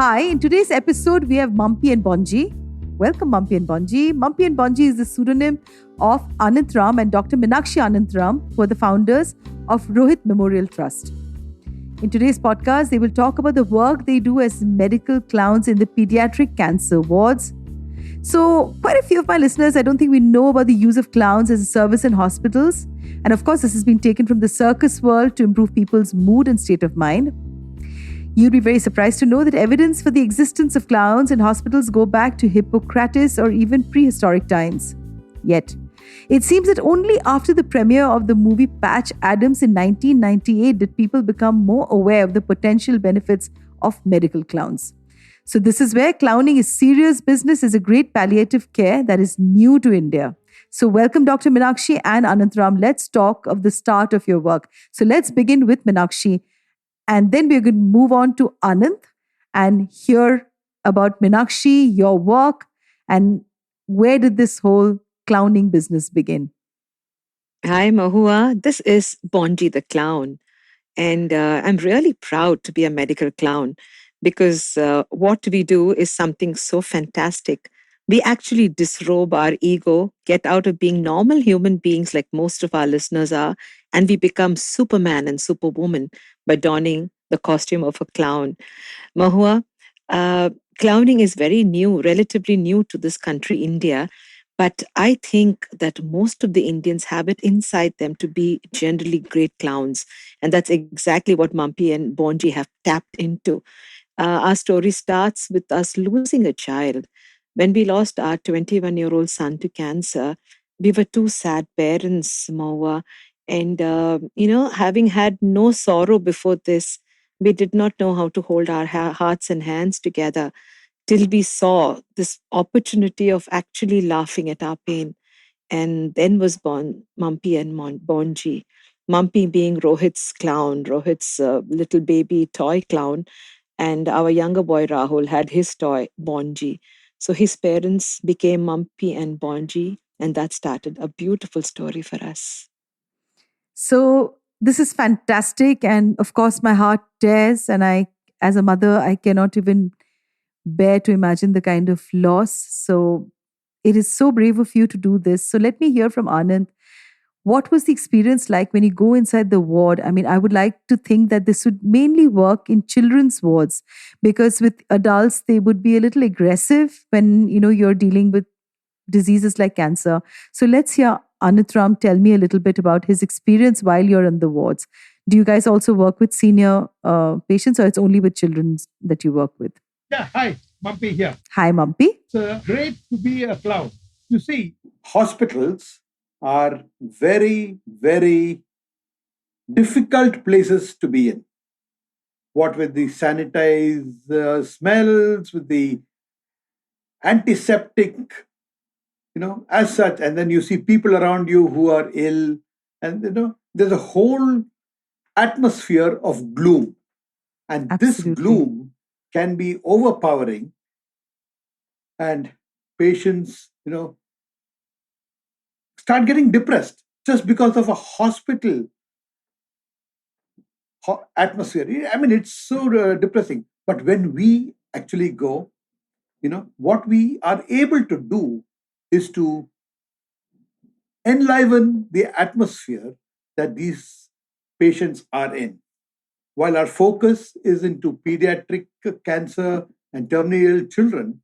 Hi, in today's episode, we have Mumpy and Bonji. Welcome, Mumpy and Bonji. Mumpy and Bonji is the pseudonym of Anantram and Dr. Meenakshi Anantram, who are the founders of Rohit Memorial Trust. In today's podcast, they will talk about the work they do as medical clowns in the pediatric cancer wards. So, quite a few of my listeners, I don't think we know about the use of clowns as a service in hospitals. And of course, this has been taken from the circus world to improve people's mood and state of mind. You'd be very surprised to know that evidence for the existence of clowns in hospitals go back to Hippocrates or even prehistoric times. Yet, it seems that only after the premiere of the movie Patch Adams in 1998 did people become more aware of the potential benefits of medical clowns. So this is where clowning is serious business, is a great palliative care that is new to India. So welcome Dr. Meenakshi and Anantram. Let's talk of the start of your work. So let's begin with Meenakshi. And then we're going to move on to Ananth and hear about Meenakshi, your work, and where did this whole clowning business begin? Hi, Mohua. This is Bonji the clown. And I'm really proud to be a medical clown because what we do is something so fantastic. We actually disrobe our ego, get out of being normal human beings like most of our listeners are, and we become Superman and Superwoman by donning the costume of a clown. Mahua, clowning is very new, relatively new to this country, India. But I think that most of the Indians have it inside them to be generally great clowns. And that's exactly what Mumpy and Bonji have tapped into. Our story starts with us losing a child. When we lost our 21-year-old son to cancer, we were two sad parents, Moa. And, having had no sorrow before this, we did not know how to hold our hearts and hands together till we saw this opportunity of actually laughing at our pain. And then was born Mumpy and Bonji. Mumpy being Rohit's clown, Rohit's little baby toy clown, and our younger boy Rahul had his toy, Bonji. So his parents became Mumpy and Bonji, and that started a beautiful story for us. So this is fantastic. And of course, my heart tears. And as a mother, I cannot even bear to imagine the kind of loss. So it is so brave of you to do this. So let me hear from Anand. What was the experience like when you go inside the ward? I mean, I would like to think that this would mainly work in children's wards because with adults, they would be a little aggressive when, you're dealing with diseases like cancer. So let's hear Anantram tell me a little bit about his experience while you're in the wards. Do you guys also work with senior patients or it's only with children that you work with? Yeah, hi, Mumpy here. Hi, Mumpy. It's great to be a clown. You see, hospitals are very, very difficult places to be in. What with the sanitized smells, with the antiseptic, as such, and then you see people around you who are ill, and there's a whole atmosphere of gloom, and this Absolutely. gloom can be overpowering, and patients, start getting depressed just because of a hospital atmosphere. I mean, it's so depressing. But when we actually go, what we are able to do is to enliven the atmosphere that these patients are in. While our focus is into pediatric cancer and terminal children,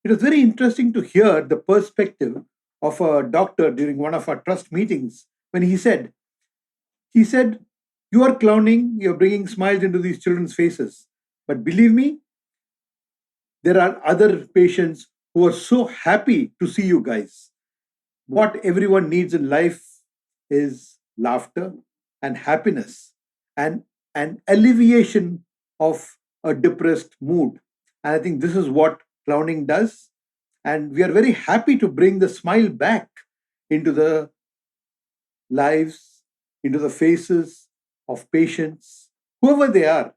it was very interesting to hear the perspective of a doctor during one of our trust meetings when he said, you are clowning, you're bringing smiles into these children's faces. But believe me, there are other patients who are so happy to see you guys. What everyone needs in life is laughter and happiness and an alleviation of a depressed mood. And I think this is what clowning does. And we are very happy to bring the smile back into the lives, into the faces of patients, whoever they are.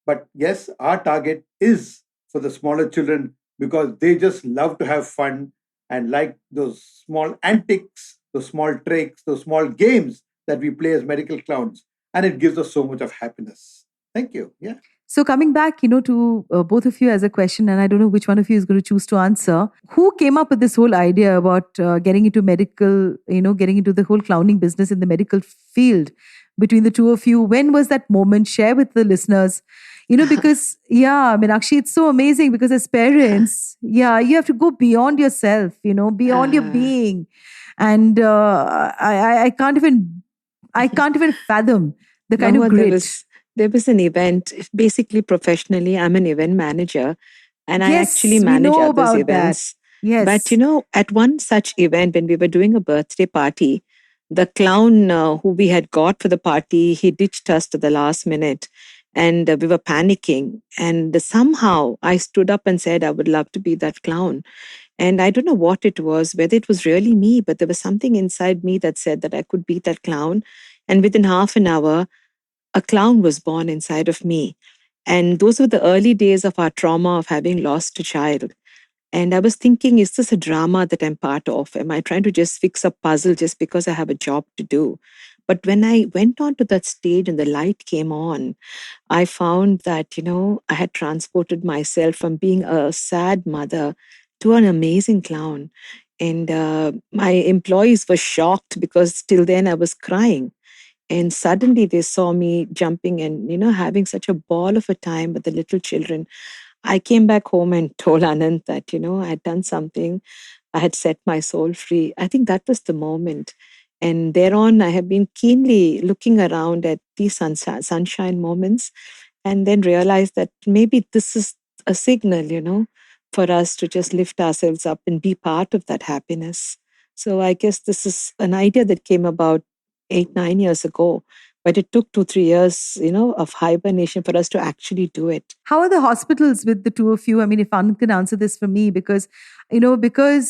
But yes, our target is for the smaller children because they just love to have fun and like those small antics, those small tricks, those small games that we play as medical clowns. And it gives us so much of happiness. Thank you. Yeah. So coming back, to both of you as a question, and I don't know which one of you is going to choose to answer. Who came up with this whole idea about getting into medical, getting into the whole clowning business in the medical field between the two of you? When was that moment? Share with the listeners. Because yeah, Meenakshi, it's so amazing because as parents, yeah, you have to go beyond yourself, beyond your Uh, being, and I can't even fathom the kind of Mahua, there grit. was there was an event. Basically, professionally, I'm an event manager, and I actually Yes, we manage know others' about that. events. But Yes. at one such event, when we were doing a birthday party, the clown who we had got for the party, he ditched us to the last minute, and we were panicking. And somehow, I stood up and said, "I would love to be that clown." And I don't know what it was, whether it was really me, but there was something inside me that said that I could be that clown. And within half an hour, a clown was born inside of me. And those were the early days of our trauma of having lost a child. And I was thinking, is this a drama that I'm part of? Am I trying to just fix a puzzle just because I have a job to do? But when I went onto that stage and the light came on, I found that, I had transported myself from being a sad mother to an amazing clown. And my employees were shocked because till then I was crying. And suddenly they saw me jumping and, having such a ball of a time with the little children. I came back home and told Anand that, I had done something. I had set my soul free. I think that was the moment. And thereon, I have been keenly looking around at these sunshine moments and then realized that maybe this is a signal, for us to just lift ourselves up and be part of that happiness. So I guess this is an idea that came about 8, 9 years ago, but it took 2, 3 years, of hibernation for us to actually do it. How are the hospitals with the two of you? I mean, if Anand can answer this for me, because laughter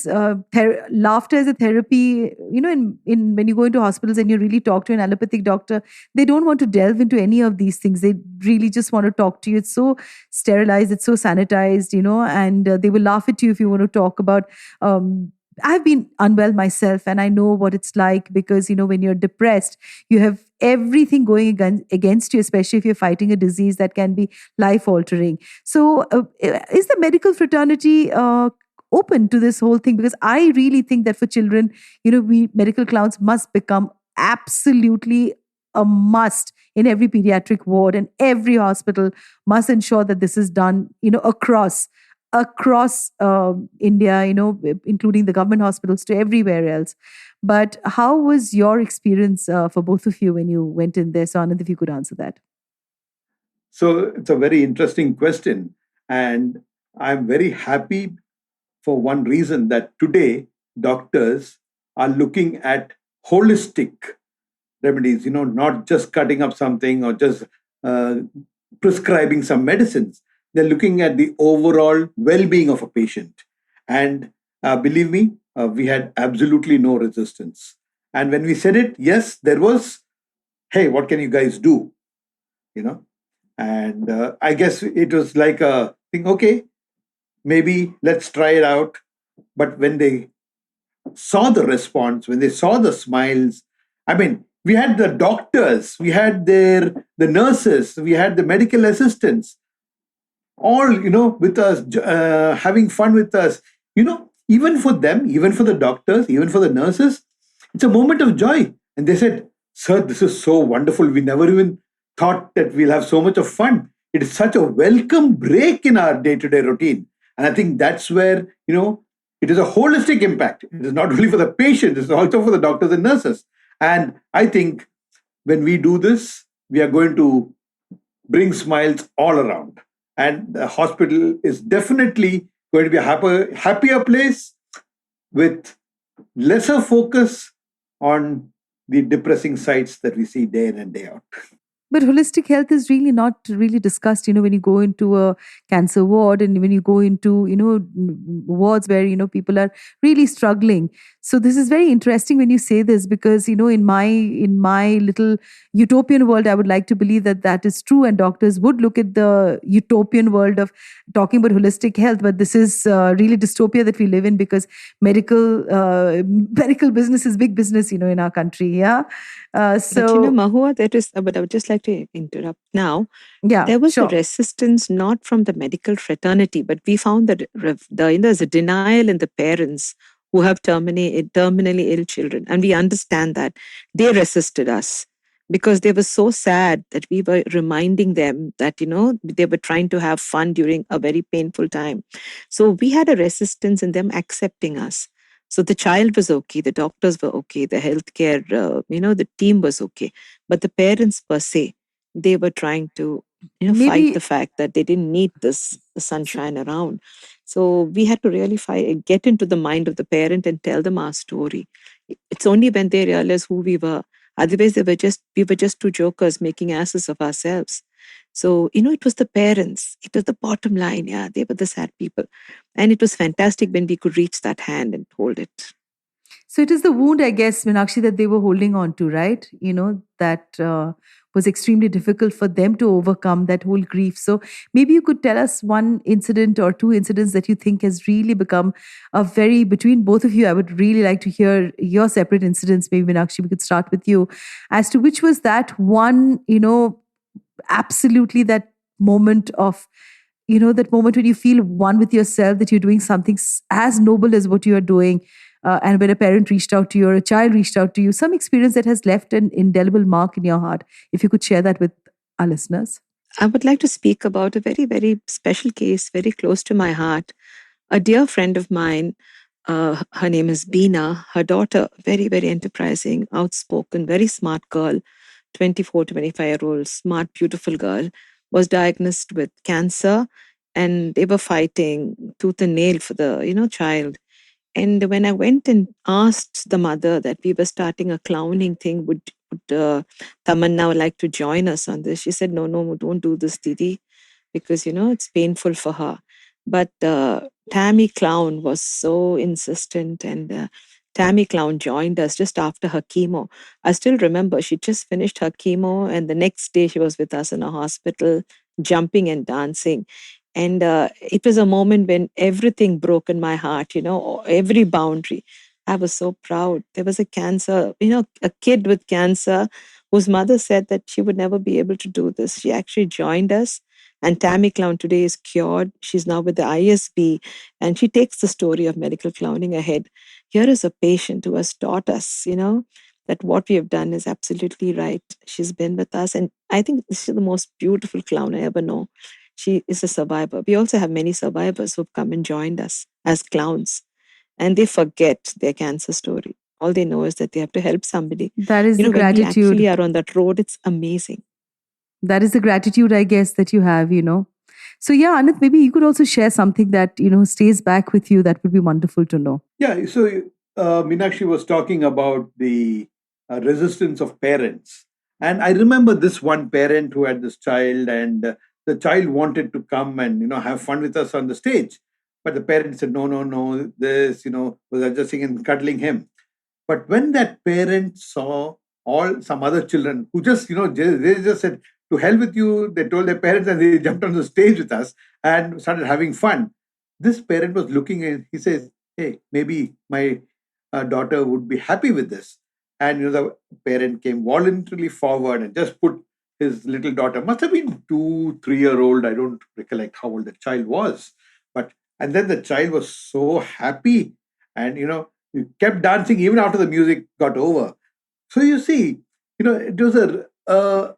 as a therapy, in when you go into hospitals and you really talk to an allopathic doctor, they don't want to delve into any of these things. They really just want to talk to you. It's so sterilized, it's so sanitized, and they will laugh at you if you want to talk about. I've been unwell myself, and I know what it's like because when you're depressed, you have everything going against you, especially if you're fighting a disease that can be life altering. So, is the medical fraternity open to this whole thing? Because I really think that for children, we medical clowns must become absolutely a must in every pediatric ward, and every hospital must ensure that this is done, across India, including the government hospitals to everywhere else. But how was your experience for both of you when you went in there? So, Anand, if you could answer that. So it's a very interesting question. And I'm very happy for one reason that today doctors are looking at holistic remedies, not just cutting up something or just uh, prescribing some medicines. They're looking at the overall well being of a patient. And believe me, we had absolutely no resistance. And when we said it, yes, there was, hey, what can you guys do? You know, and I guess it was like a thing, okay, maybe let's try it out. But when they saw the response, when they saw the smiles, I mean, we had the doctors, we had the nurses, we had the medical assistants, all with us, having fun with us. Even for them, even for the doctors, even for the nurses, it's a moment of joy. And they said, "Sir, this is so wonderful. We never even thought that we'll have so much of fun. It is such a welcome break in our day-to-day routine." And I think that's where it is a holistic impact. It is not only for the patient, it's also for the doctors and nurses. And I think when we do this, we are going to bring smiles all around. And the hospital is definitely going to be a happier place with lesser focus on the depressing sights that we see day in and day out. But holistic health is really not really discussed, when you go into a cancer ward and when you go into, wards where, people are really struggling. So this is very interesting when you say this, because in my little utopian world, I would like to believe that that is true, and doctors would look at the utopian world of talking about holistic health. But this is really dystopia that we live in, because medical business is big business, in our country. Yeah. But So Mahua, but I would just like to interrupt now. yeah, There was a sure. resistance not from the medical fraternity, but we found that there's a denial in the parents who have terminally ill children. And we understand that. They resisted us because they were so sad that we were reminding them that, they were trying to have fun during a very painful time. So we had a resistance in them accepting us. So the child was okay, the doctors were okay, the healthcare, the team was okay. But the parents per se, they were trying to fight the Maybe fact that they didn't need this sunshine around. So we had to really get into the mind of the parent and tell them our story. It's only when they realize who we were. Otherwise, we were just two jokers making asses of ourselves. So, it was the parents. It was the bottom line. Yeah, they were the sad people. And it was fantastic when we could reach that hand and hold it. so. It is the wound, I guess, Meenakshi, that they were holding on to, right? That was extremely difficult for them to overcome, that whole grief. So maybe you could tell us one incident or two incidents that you think has really become a very, between both of you. I would really like to hear your separate incidents. Maybe Meenakshi, we could start with you as to which was that one, absolutely that moment of, that moment when you feel one with yourself, that you're doing something as noble as what you are doing, and when a parent reached out to you or a child reached out to you, some experience that has left an indelible mark in your heart. If you could share that with our listeners. I would like to speak about a very, very special case, very close to my heart. A dear friend of mine, her name is Beena. Her daughter, very, very enterprising, outspoken, very smart girl, 24, 25-year-old, smart, beautiful girl, was diagnosed with cancer, and they were fighting tooth and nail for the, child. And when I went and asked the mother that we were starting a clowning thing, would Tamanna like to join us on this? She said, no, no, don't do this, Didi, because it's painful for her. But Tammy Clown was so insistent, and Tammy Clown joined us just after her chemo. I still remember she just finished her chemo, and the next day she was with us in a hospital, jumping and dancing. And it was a moment when everything broke in my heart, every boundary. I was so proud. There was a kid with cancer whose mother said that she would never be able to do this. She actually joined us, and Tammy Clown today is cured. She's now with the ISB, and she takes the story of medical clowning ahead. Here is a patient who has taught us, that what we have done is absolutely right. She's been with us, and I think this is the most beautiful clown I ever know. She is a survivor. We also have many survivors who've come and joined us as clowns, and they forget their cancer story. All they know is that they have to help somebody. That is the When we actually gratitude. are on that road, it's amazing. That is the gratitude, I guess, that you have. So yeah, Anit, maybe you could also share something that, stays back with you. That would be wonderful to know. Yeah, so Meenakshi was talking about the resistance of parents. And I remember this one parent who had this child, and the child wanted to come and, have fun with us on the stage. But the parent said, no, no, no, this, was adjusting and cuddling him. But when that parent saw all some other children who just, they just said, to hell with you, they told their parents and they jumped on the stage with us and started having fun. This parent was looking and he says, hey, maybe my daughter would be happy with this. And, the parent came voluntarily forward and just put his little daughter, must have been 2, 3 year old. I don't recollect how old the child was. And then the child was so happy and, he kept dancing even after the music got over. So you see, it was a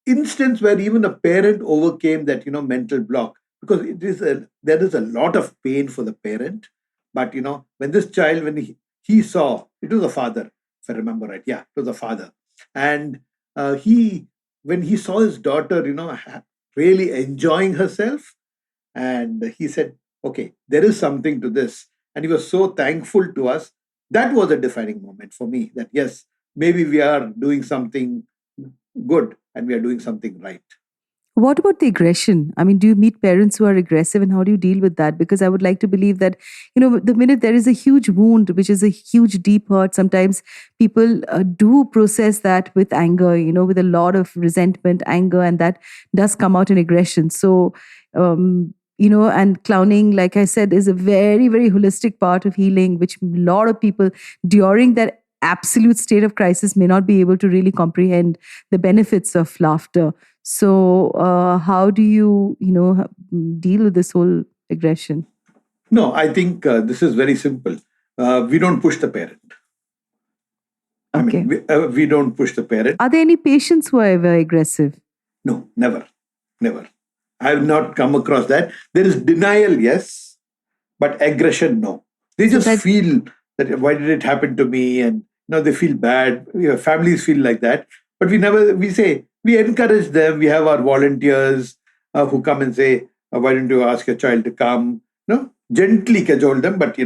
instance where even a parent overcame that mental block, because there is a lot of pain for the parent. But when this child, when he saw, it was a father, if I remember right, yeah, it was a father. And he when he saw his daughter really enjoying herself, and he said, okay, there is something to this. And he was so thankful to us. That was a defining moment for me, that yes, maybe we are doing something good and we are doing something right. What about the aggression? I mean, do you meet parents who are aggressive, and how do you deal with that? Because I would like to believe that, the minute there is a huge wound, which is a huge deep hurt, sometimes people do process that with anger, with a lot of resentment, anger, and that does come out in aggression. So, and clowning, like I said, is a very, very holistic part of healing, which a lot of people during that absolute state of crisis may not be able to really comprehend the benefits of laughter. So, how do you, deal with this whole aggression? No, I think this is very simple. We don't push the parent. I Okay. mean, we don't push the parent. Are there any patients who are ever aggressive? No, never, never. I have not come across that. There is denial, yes, but aggression, no. They So just that feel that why did it happen to me, and they feel bad. Families feel like that, but we say we encourage them. We have our volunteers who come and say, why don't you ask your child to come? Gently cajole them, but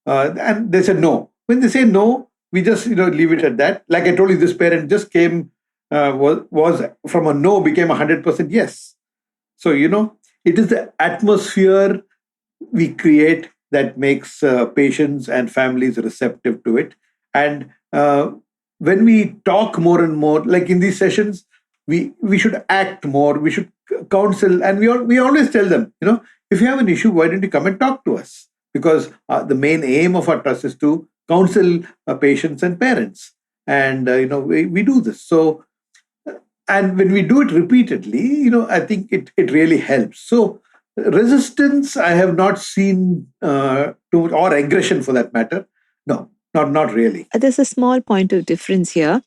and they said no. When they say no, we just leave it at that. Like I told you, this parent just came was from a no became 100% yes. So it is the atmosphere we create that makes patients and families receptive to it. And when we talk more and more, like in these sessions, we should act more. We should counsel, and we always tell them, if you have an issue, why don't you come and talk to us? Because the main aim of our trust is to counsel patients and parents, and we do this. So, and when we do it repeatedly, I think it really helps. So resistance I have not seen or aggression for that matter. No, not really. There's a small point of difference here.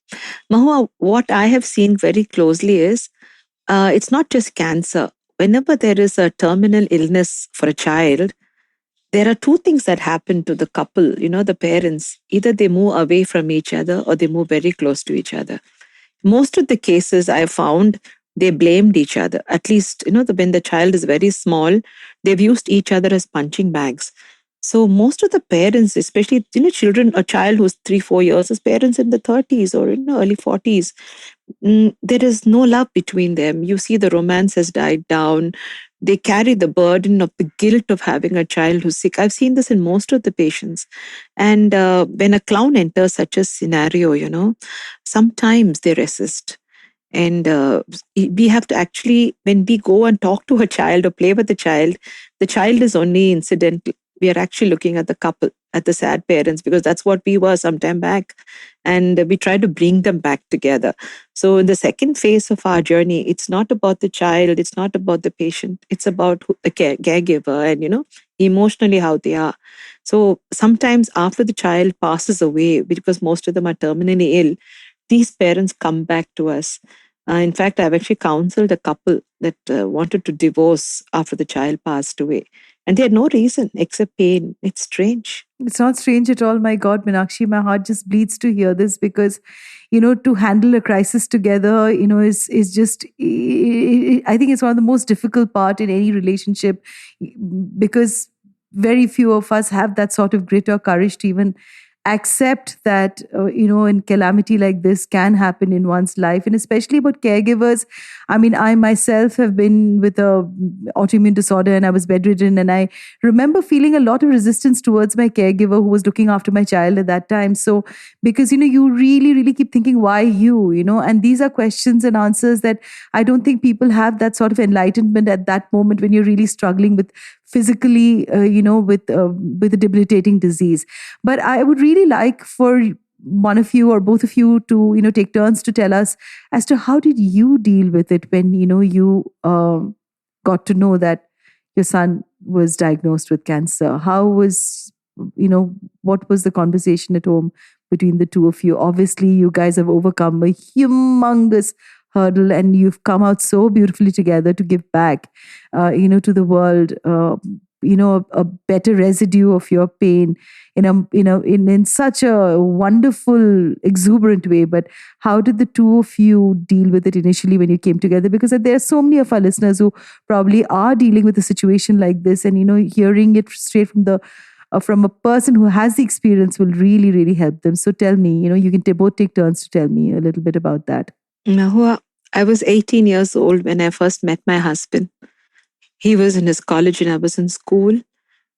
Mahua, what I have seen very closely is it's not just cancer. Whenever there is a terminal illness for a child, there are two things that happen to the couple, the parents. Either they move away from each other or they move very close to each other. Most of the cases I found, they blamed each other. At least, when the child is very small, they've used each other as punching bags. So most of the parents, especially, children, a child who's 3-4 years, his parents in the 30s or early 40s, there is no love between them. You see the romance has died down. They carry the burden of the guilt of having a child who's sick. I've seen this in most of the patients. And when a clown enters such a scenario, sometimes they resist. And we have to actually, when we go and talk to a child or play with the child is only incidental. We are actually looking at the couple, at the sad parents, because that's what we were some time back. And we try to bring them back together. So in the second phase of our journey, it's not about the child, it's not about the patient, it's about the caregiver and, emotionally how they are. So sometimes after the child passes away, because most of them are terminally ill, these parents come back to us. In fact, I've actually counseled a couple that wanted to divorce after the child passed away. And they had no reason except pain. It's strange. It's not strange at all. My God, Meenakshi, my heart just bleeds to hear this because, to handle a crisis together, is just, I think it's one of the most difficult part in any relationship because very few of us have that sort of grit or courage to even accept that in calamity like this can happen in one's life, and especially about caregivers. I mean, I myself have been with a autoimmune disorder and I was bedridden, and I remember feeling a lot of resistance towards my caregiver who was looking after my child at that time. So because you really keep thinking, why you, and these are questions and answers that I don't think people have that sort of enlightenment at that moment when you're really struggling with physically with a debilitating disease. But I would really like for one of you or both of you to take turns to tell us as to how did you deal with it when you got to know that your son was diagnosed with cancer. How was what was the conversation at home between the two of you? Obviously you guys have overcome a humongous hurdle and you've come out so beautifully together to give back to the world, a better residue of your pain in such a wonderful, exuberant way. But how did the two of you deal with it initially when you came together? Because there are so many of our listeners who probably are dealing with a situation like this, and hearing it straight from a person who has the experience will really help them. So tell me, you can both take turns to tell me a little bit about that. Mahua, I was 18 years old when I first met my husband. He was in his college and I was in school,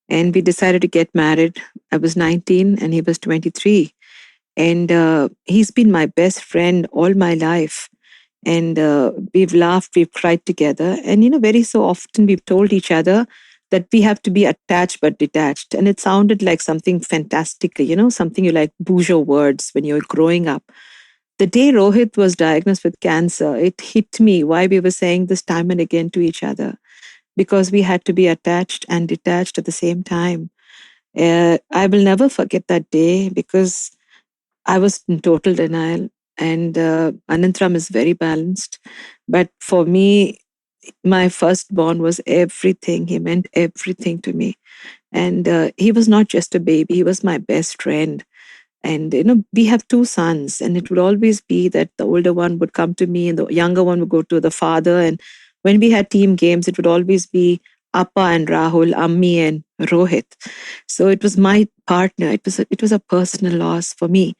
and we decided to get married. I was 19 and he was 23. And he's been my best friend all my life. And we've laughed, we've cried together. And, very so often we've told each other that we have to be attached but detached. And it sounded like something fantastically, something you like bourgeois words when you're growing up. The day Rohit was diagnosed with cancer, it hit me why we were saying this time and again to each other, because we had to be attached and detached at the same time. I will never forget that day because I was in total denial. And Anantram is very balanced. But for me, my firstborn was everything. He meant everything to me. And he was not just a baby, he was my best friend. And, we have two sons, and it would always be that the older one would come to me and the younger one would go to the father. And when we had team games, it would always be Appa and Rahul, Ammi and Rohit. So it was my partner. It was a personal loss for me.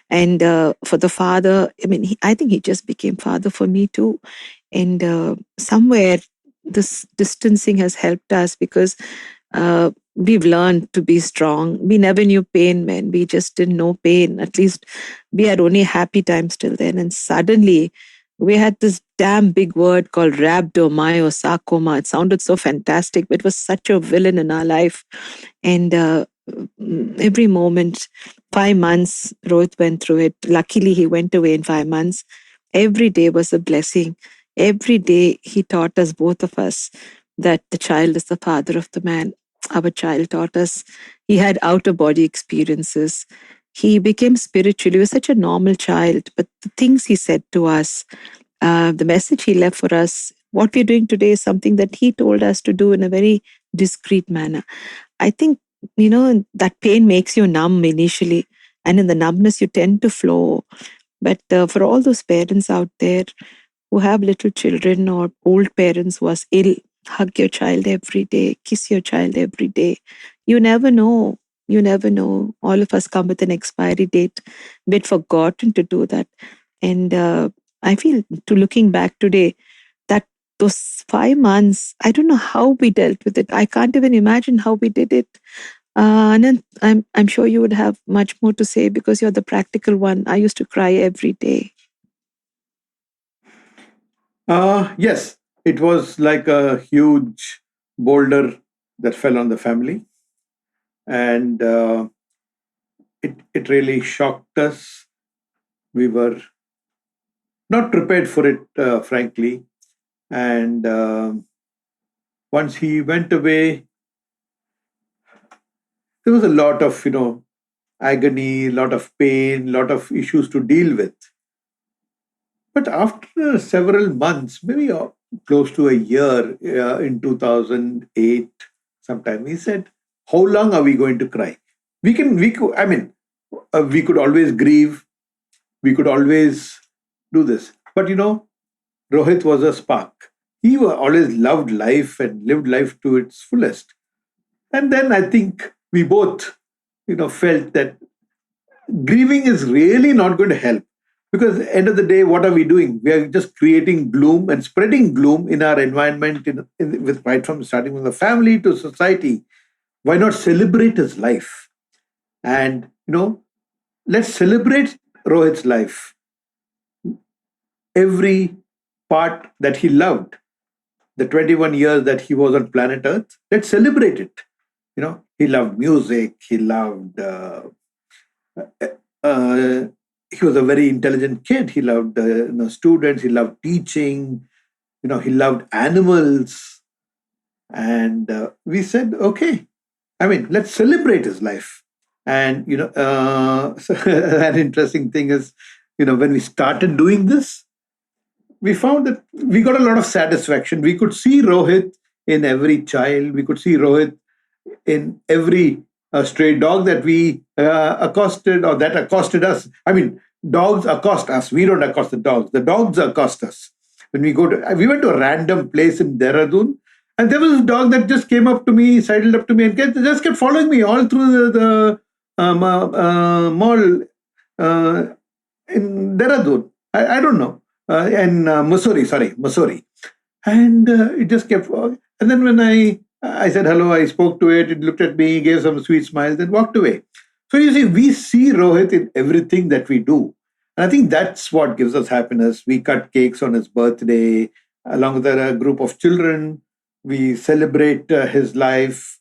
And for the father, I mean, I think he just became father for me too. And somewhere this distancing has helped us because we've learned to be strong. We never knew pain, man. We just didn't know pain. At least we had only happy times till then. And suddenly we had this damn big word called rhabdomyosarcoma. It sounded so fantastic, but it was such a villain in our life. And every moment, 5 months, Rohit went through it. Luckily, he went away in 5 months. Every day was a blessing. Every day he taught us, both of us, that the child is the father of the man. Our child taught us. He had outer body experiences. He became spiritual. He was such a normal child, but the things he said to us, the message he left for us, what we're doing today is something that he told us to do in a very discreet manner. I think, that pain makes you numb initially, and in the numbness, you tend to flow. But for all those parents out there who have little children or old parents who are ill, hug your child every day, kiss your child every day. You never know. You never know. All of us come with an expiry date. We'd forgotten to do that. And I feel, to looking back today, that those 5 months, I don't know how we dealt with it. I can't even imagine how we did it. Anand, I'm sure you would have much more to say because you're the practical one. I used to cry every day. Yes, it was like a huge boulder that fell on the family, and it really shocked us. We were not prepared for it, frankly. And once he went away, there was a lot of agony, a lot of pain, a lot of issues to deal with. But after several months, maybe close to a year, in 2008, sometime, he said, "How long are we going to cry? We could, I mean, we could always grieve, we could always do this. But Rohit was a spark. He always loved life and lived life to its fullest. And then I think we both, felt that grieving is really not going to help. Because at the end of the day, what are we doing? We are just creating gloom and spreading gloom in our environment, with right from starting from the family to society. Why not celebrate his life? And let's celebrate Rohit's life. Every part that he loved, the 21 years that he was on planet Earth, let's celebrate it. He loved music. He loved. Uh, he was a very intelligent kid. He loved students. He loved teaching. He loved animals. And we said, okay, let's celebrate his life. And so an interesting thing is, when we started doing this, we found that we got a lot of satisfaction. We could see Rohit in every child. We could see Rohit in every stray dog that we accosted, or that accosted us. Dogs accost us. We don't accost the dogs. The dogs accost us. When we we went to a random place in Dehradun, and there was a dog that just came up to me, sidled up to me, and just kept following me all through the mall in Dehradun. I don't know. Missouri. And it just kept. And then when I said hello, I spoke to it. It looked at me, gave some sweet smile, then walked away. So you see, we see Rohit in everything that we do. And I think that's what gives us happiness. We cut cakes on his birthday, along with a group of children. We celebrate his life.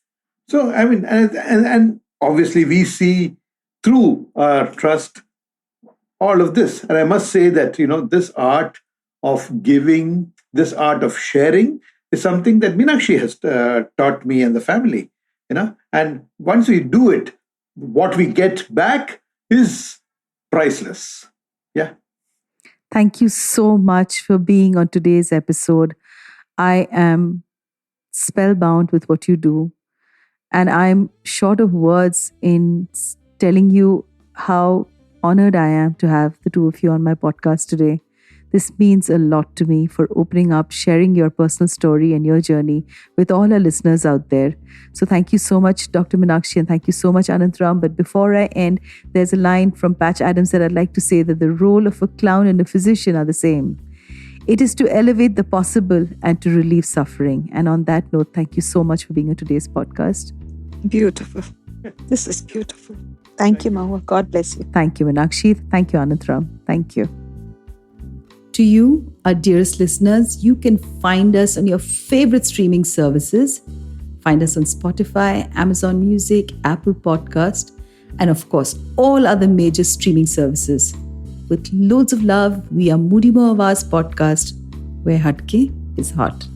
So, I mean, and obviously we see through our trust all of this. And I must say that, this art of giving, this art of sharing is something that Meenakshi has taught me and the family, And once we do it, what we get back is priceless. Yeah. Thank you so much for being on today's episode. I am spellbound with what you do. And I'm short of words in telling you how honored I am to have the two of you on my podcast today. This means a lot to me for opening up, sharing your personal story and your journey with all our listeners out there. So thank you so much, Dr. Meenakshi, and thank you so much, Anantram. But before I end, there's a line from Patch Adams that I'd like to say, that the role of a clown and a physician are the same. It is to elevate the possible and to relieve suffering. And on that note, thank you so much for being on today's podcast. Beautiful. This is beautiful. Thank you, Mohua. God bless you. Thank you, Meenakshi. Thank you, Anantram. Thank you. To you, our dearest listeners, you can find us on your favorite streaming services. Find us on Spotify, Amazon Music, Apple Podcast, and of course, all other major streaming services. With loads of love, we are MoodyMo Awaaz Podcast, where Hatke is hot.